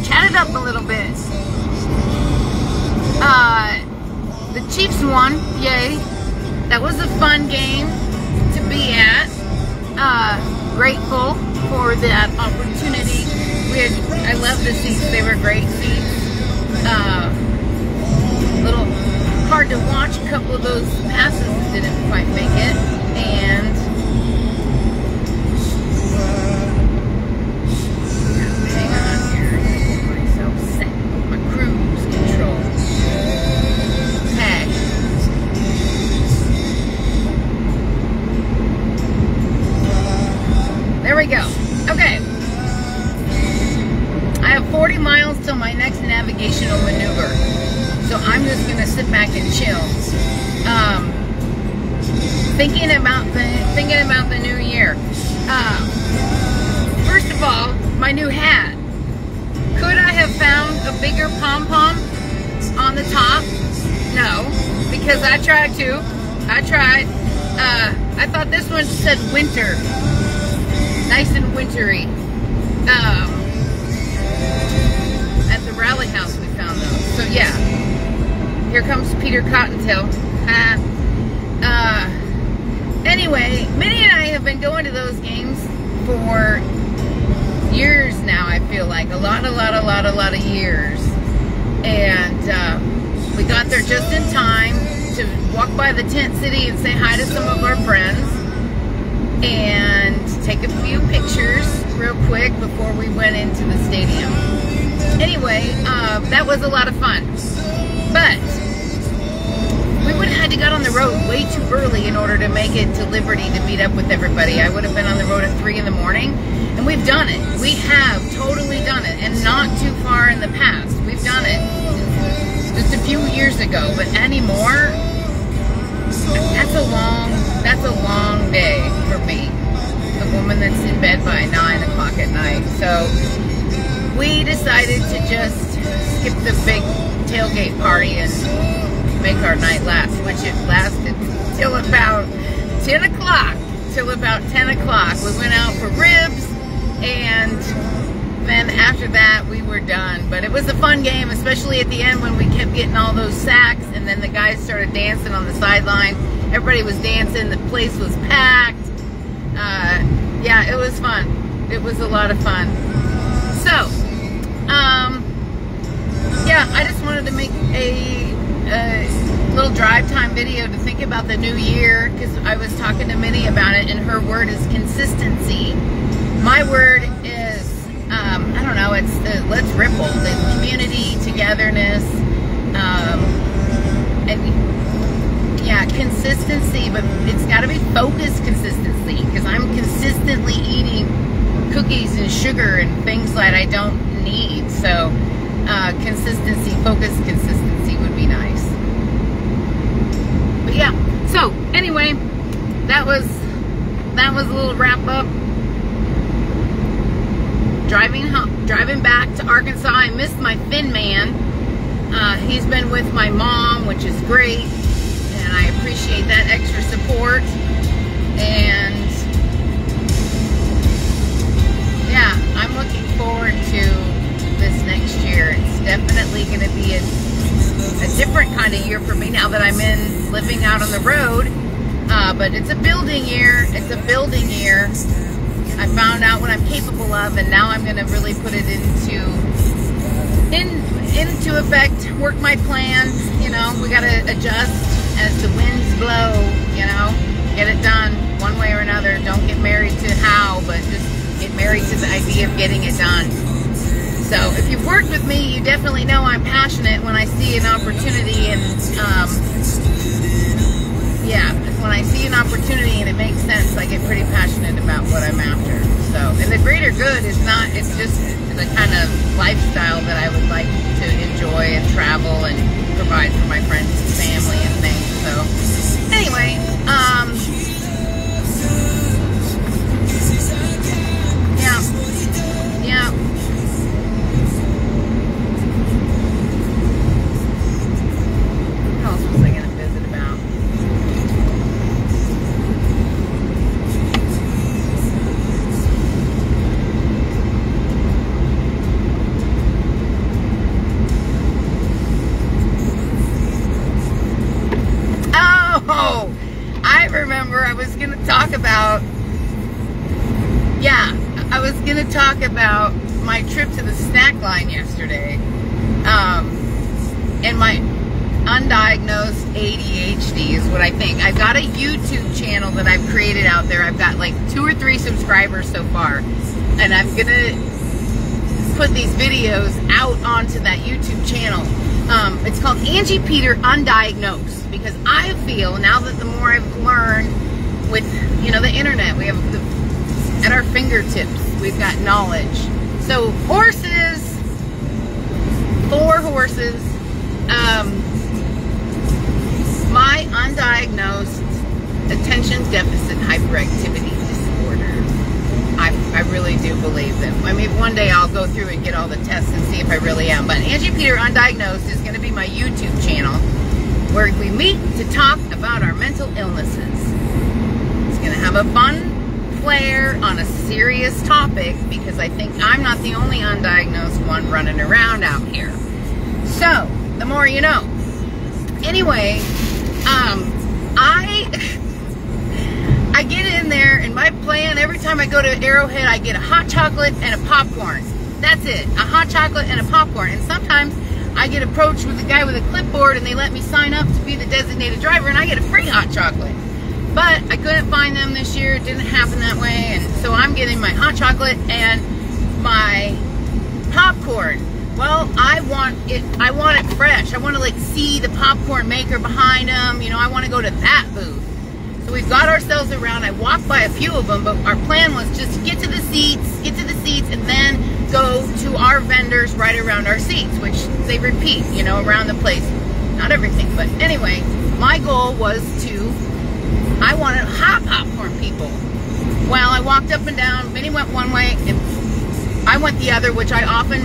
chatted up a little bit. The Chiefs won, yay. That was a fun game to be at. Grateful for that opportunity. I love the seats, they were great seats. Little hard to watch, a couple of those passes didn't quite make it. And hang on here, I'm gonna get myself set with my cruise control. Okay. There we go. Okay. I have 40 miles till my next navigational maneuver. So I'm just gonna sit back and chill. Thinking about the new year. First of all, my new hat. Could I have found a bigger pom-pom on the top? No, because I tried to. I tried. I thought this one said winter. Nice and wintry. At the rally house we found those. So yeah. Here comes Peter Cottontail. Anyway, Minnie and I have been going to those games for years now, I feel like. A lot of years. And we got there just in time to walk by the tent city and say hi to some of our friends. And take a few pictures real quick before we went into the stadium. Anyway, that was a lot of fun. But we would have had to get on the road way too early in order to make it to Liberty to meet up with everybody. I would have been on the road at 3 in the morning, and we've done it. We have totally done it, and not too far in the past. We've done it just a few years ago, but anymore, that's a long day for me. A woman that's in bed by 9 o'clock at night. So we decided to just skip the big tailgate party and make our night last, which it lasted till about 10 o'clock. Till about 10 o'clock. We went out for ribs, and then after that we were done. But it was a fun game, especially at the end when we kept getting all those sacks, and then the guys started dancing on the sideline. Everybody was dancing, the place was packed. Yeah, it was fun. It was a lot of fun. So, yeah, I just wanted to make a little drive time video to think about the new year, because I was talking to Minnie about it, and her word is consistency. My word is, I don't know, it's let's ripple, the community, togetherness, and yeah, consistency, but it's got to be focused consistency, because I'm consistently eating cookies and sugar and things that I don't need. So consistency, focused consistency would be nice. But yeah, so anyway, that was a little wrap up. Driving back to Arkansas. I missed my Finn man. He's been with my mom, which is great, and I appreciate that extra support. And yeah, I'm looking forward to this next year. It's definitely going to be a different kind of year for me now that I'm living out on the road. But it's a building year. It's a building year. I found out what I'm capable of, and now I'm going to really put it into effect, work my plans. You know, we got to adjust as the winds blow, you know, get it done one way or another. Don't get married to how, but just get married to the idea of getting it done. So if you've worked with me, you definitely know I'm passionate when I see an opportunity, and yeah, when I see an opportunity and it makes sense, I get pretty passionate about what I'm after. So, and the greater good is not, it's just the kind of lifestyle that I would like to enjoy and travel and provide for my friends and family and things. So, anyway, yeah. What else was I going to visit about? going to talk about my trip to the snack line yesterday, and my undiagnosed ADHD is what I think. I've got a YouTube channel that I've created out there. I've got like 2 or 3 subscribers so far, and I'm going to put these videos out onto that YouTube channel. It's called Angie Peter Undiagnosed, because I feel now that the more I've learned with, you know, the internet, we have at our fingertips, we've got knowledge. So horses, 4 horses, my undiagnosed attention deficit hyperactivity disorder. I really do believe them. I mean, one day I'll go through and get all the tests and see if I really am. But Angie Peter Undiagnosed is going to be my YouTube channel, where we meet to talk about our mental illnesses. It's going to have a fun flair on a serious topic, because I think I'm not the only undiagnosed one running around out here. So, the more you know. Anyway, I get in there, and my plan, every time I go to Arrowhead, I get a hot chocolate and a popcorn. That's it. A hot chocolate and a popcorn. And sometimes I get approached with a guy with a clipboard, and they let me sign up to be the designated driver, and I get a free hot chocolate. But I couldn't find them this year. It didn't happen that way. And so I'm getting my hot chocolate and my popcorn. Well, I want it fresh. I want to like see the popcorn maker behind them. You know, I want to go to that booth. So we've got ourselves around. I walked by a few of them, but our plan was just to get to the seats, and then go to our vendors right around our seats, which they repeat, you know, around the place. Not everything, but anyway, my goal was I wanted hot popcorn people. Well, I walked up and down. Minnie went one way, and I went the other, which I often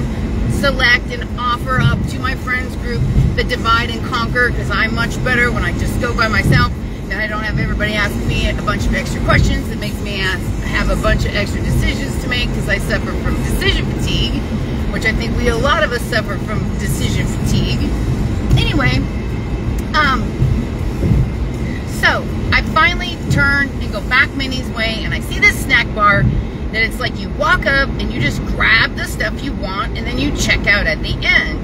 select and offer up to my friends group the divide and conquer, because I'm much better when I just go by myself, and I don't have everybody asking me a bunch of extra questions. It makes me have a bunch of extra decisions to make, because I suffer from decision fatigue, which I think a lot of us suffer from decision fatigue. Anyway, so I finally turn and go back Minnie's way, and I see this snack bar that it's like you walk up and you just grab the stuff you want, and then you check out at the end.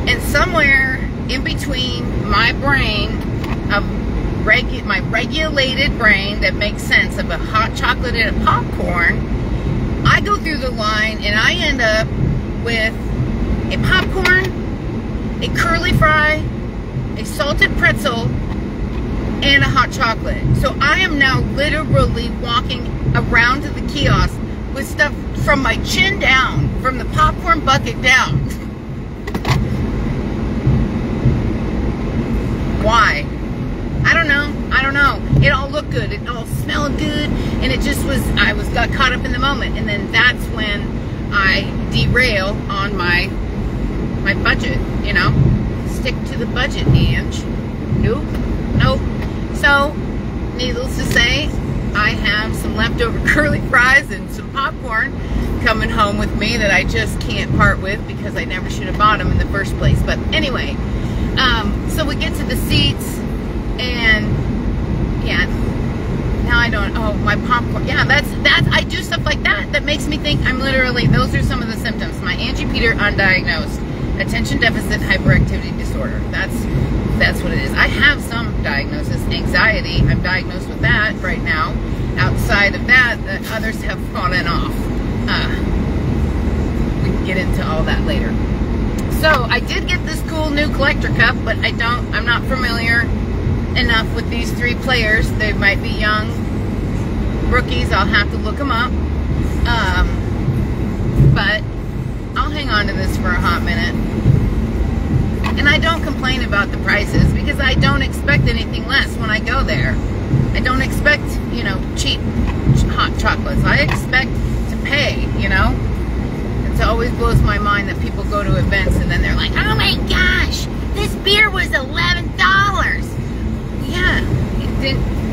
And somewhere in between my brain of my regulated brain that makes sense of a hot chocolate and a popcorn, I go through the line and I end up with a popcorn, a curly fry, a salted pretzel, and a hot chocolate. So I am now literally walking around to the kiosk with stuff from my chin down, from the popcorn bucket down. Why? I don't know. It all looked good. It all smelled good, and it just was, got caught up in the moment. And then that's when I derail on my budget, you know. Stick to the budget, Ange. Nope. So, needless to say, I have some leftover curly fries and some popcorn coming home with me that I just can't part with, because I never should have bought them in the first place. But anyway, so we get to the seats, and yeah, now I don't, oh, my popcorn, yeah, that's, I do stuff like that that makes me think I'm literally, those are some of the symptoms. My Angie Peter Undiagnosed Attention Deficit Hyperactivity Disorder. That's what it is. I have some diagnosis, anxiety. I'm diagnosed with that right now. Outside of that, the others have fallen off. We can get into all that later. So I did get this cool new collector cup, but I'm not familiar enough with these 3 players. They might be young rookies. I'll have to look them up. But I'll hang on to this for a hot minute. And I don't complain about the prices, because I don't expect anything less when I go there. I don't expect, you know, cheap hot chocolates. I expect to pay, you know. It always blows my mind that people go to events and then they're like, oh my gosh, this beer was $11. Yeah,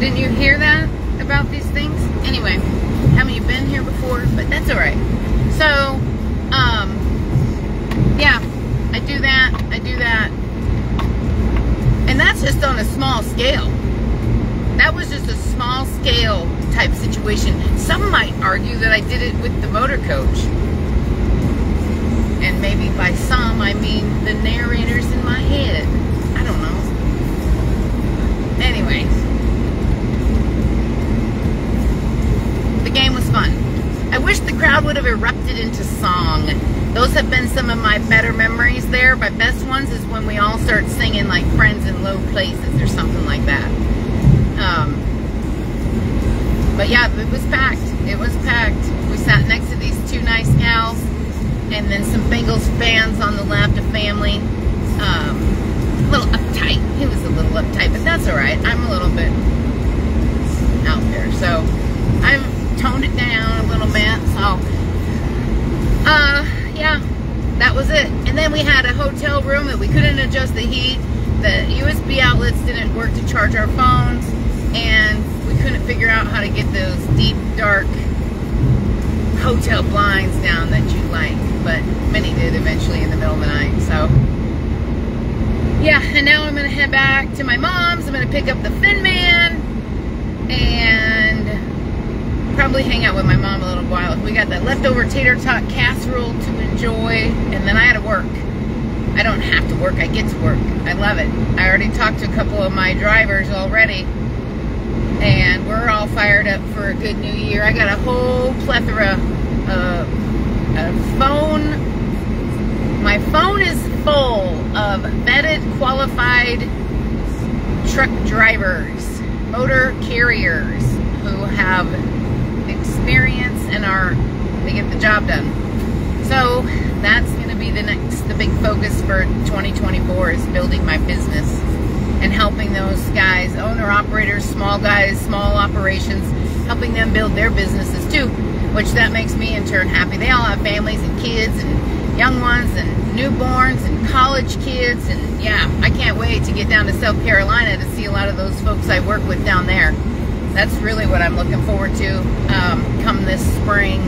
didn't you hear that about these things? Anyway, haven't you been here before? But that's all right. So, yeah, I do that. And that's just on a small scale. That was just a small scale type situation. Some might argue motor coach. And maybe by some, I mean the narrators in my head. I don't know. Anyway, the game was fun. I wish the crowd would have erupted into song. Those have been some of my better memories there. My best ones is when we all start singing like Friends in Low Places or something like that. But yeah, it was packed. It was packed. We sat next to these two nice gals, and then some Bengals fans on the left, a family. A little uptight. He was a little uptight, but that's all right. I'm a little bit out there, so I've toned it down a little bit. So, yeah, that was it. And then we had a hotel room that we couldn't adjust the heat. The USB outlets didn't work to charge our phones, and we couldn't figure out how to get those deep, dark hotel blinds down that you like. But Minnie did eventually in the middle of the night. So, yeah, and now I'm going to head back to my mom's. I'm going to pick up the Fin Man and probably hang out with my mom a little while. We got that leftover tater tot casserole to enjoy, and then I had to work. I don't have to work, I get to work. I love it. I already talked to a couple of my drivers already, and we're all fired up for a good new year. I got a whole plethora of phone. My phone is full of vetted, qualified truck drivers, motor carriers who have experience and they get the job done. So that's going to be the big focus for 2024 is building my business and helping those guys, owner operators, small guys, small operations, helping them build their businesses too, which that makes me in turn happy. They all have families and kids and young ones and newborns and college kids, and yeah, I can't wait to get down to South Carolina to see a lot of those folks I work with down there. That's really what I'm looking forward to come this spring.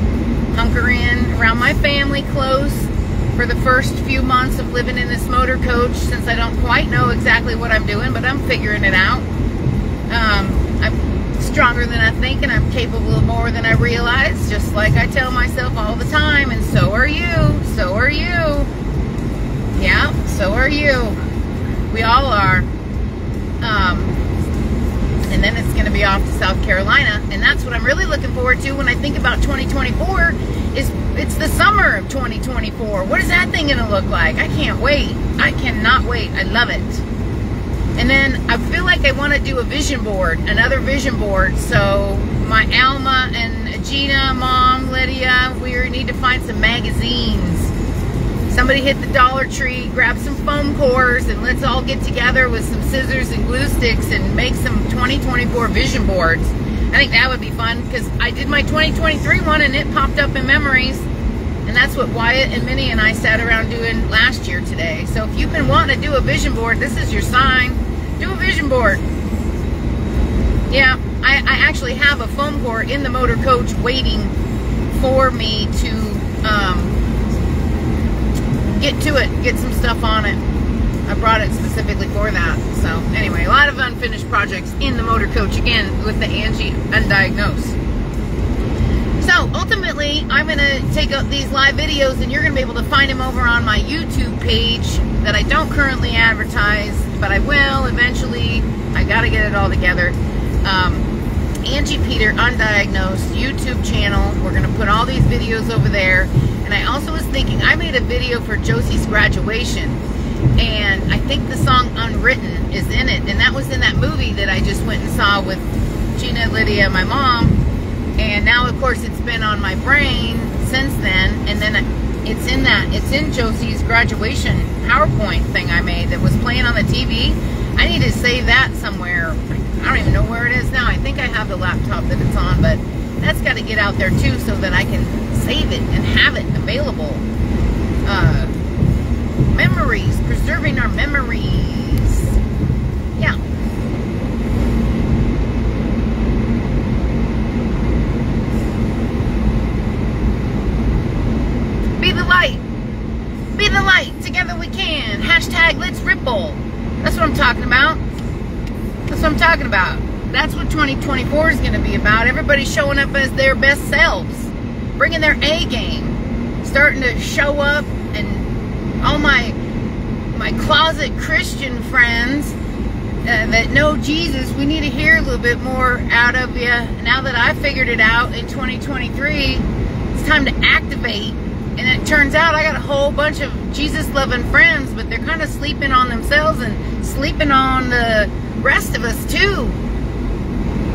Hunker in around my family close for the first few months of living in this motor coach, since I don't quite know exactly what I'm doing, but I'm figuring it out. I'm stronger than I think, and I'm capable of more than I realize, just like I tell myself all the time, and so are you. So are you. Yeah, so are you. We all are. And then it's going to be off to South Carolina, and that's what I'm really looking forward to when I think about 2024. It's the summer of 2024. What is that thing going to look like? I can't wait. I cannot wait. I love it. And then I feel like I want to do a vision board, another vision board. So my Alma and Gina, Mom, Lydia, we need to find some magazines. Somebody hit the Dollar Tree, grab some foam cores, and let's all get together with some scissors and glue sticks and make some 2024 vision boards. I think that would be fun, because I did my 2023 one and it popped up in memories. And that's what Wyatt and Minnie and I sat around doing last year today. So if you've been wanting to do a vision board, this is your sign. Do a vision board. Yeah, I actually have a foam core in the motor coach waiting for me to get to it, get some stuff on it. I brought it specifically for that. So anyway, a lot of unfinished projects in the motor coach again with the Angie Undiagnosed. So ultimately, I'm going to take up these live videos, and you're going to be able to find them over on my YouTube page that I don't currently advertise, but I will eventually. I got to get it all together. Angie Peter Undiagnosed YouTube channel. We're going to put all these videos over there. And I also was thinking, I made a video for Josie's graduation, and I think the song Unwritten is in it, and that was in that movie that I just went and saw with Gina, Lydia, my mom. And now of course it's been on my brain since then, and then it's in Josie's graduation PowerPoint thing I made that was playing on the TV. I need to save that somewhere. I don't even know where it is now. I think I have the laptop that it's on, but that's got to get out there too, so that I can save it and have it available. Memories, preserving our memories. Yeah. Be the light. Be the light. Together we can. Hashtag let's ripple. That's what I'm talking about. That's what I'm talking about. That's what 2024 is going to be about. Everybody showing up as their best selves. bringing their A game, starting to show up, and all my closet Christian friends that know Jesus, we need to hear a little bit more out of you. Now that I figured it out in 2023, it's time to activate. And it turns out I got a whole bunch of Jesus-loving friends, but they're kind of sleeping on themselves and sleeping on the rest of us too.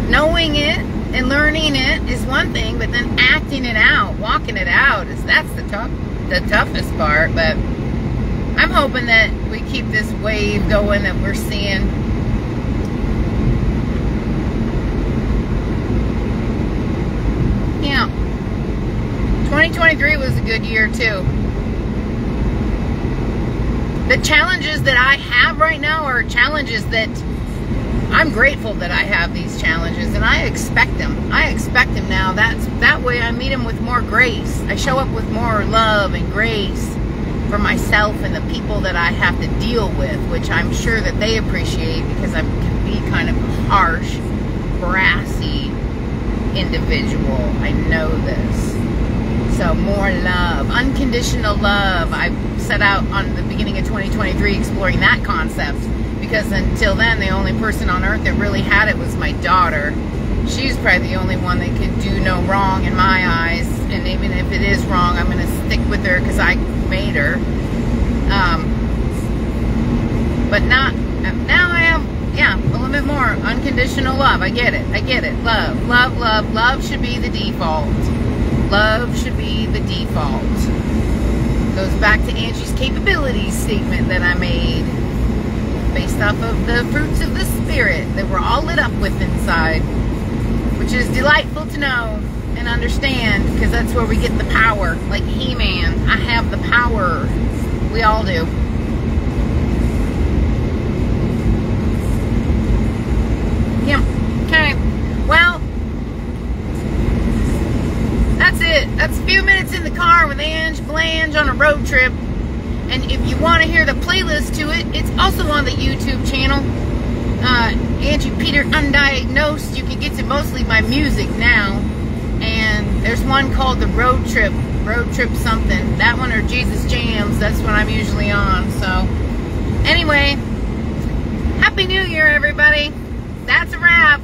Knowing it and learning it is one thing, but then acting it out, walking it out, that's the toughest part. But I'm hoping that we keep this wave going that we're seeing. Yeah. 2023 was a good year too. The challenges that I have right now are challenges that I'm grateful that I have these challenges, and I expect them. I expect them now. That way I meet them with more grace. I show up with more love and grace for myself and the people that I have to deal with, which I'm sure that they appreciate, because I can be kind of a harsh, brassy individual. I know this. So more love, unconditional love. I set out on the beginning of 2023 exploring that concept, because until then the only person on earth that really had it was my daughter. She's probably the only one that can do no wrong in my eyes, and even if it is wrong, I'm going to stick with her because I made her. But now I have, yeah, a little bit more unconditional love. I get it. Love, love, love. Love should be the default. Love should be the default. Goes back to Angie's capabilities statement that I made, based off of the fruits of the Spirit that we're all lit up with inside, which is delightful to know and understand, because that's where we get the power. Like He-Man, I have the power. We all do. Yeah. Okay. Well, that's it. That's a few minutes in the car with Ange Blanche on a road trip. And if you want to hear the playlist to it, it's also on the YouTube channel. Angie Peter Undiagnosed. You can get to mostly my music now. And there's one called the Road Trip something. That one, or Jesus Jams. That's what I'm usually on. So, anyway, Happy New Year, everybody. That's a wrap.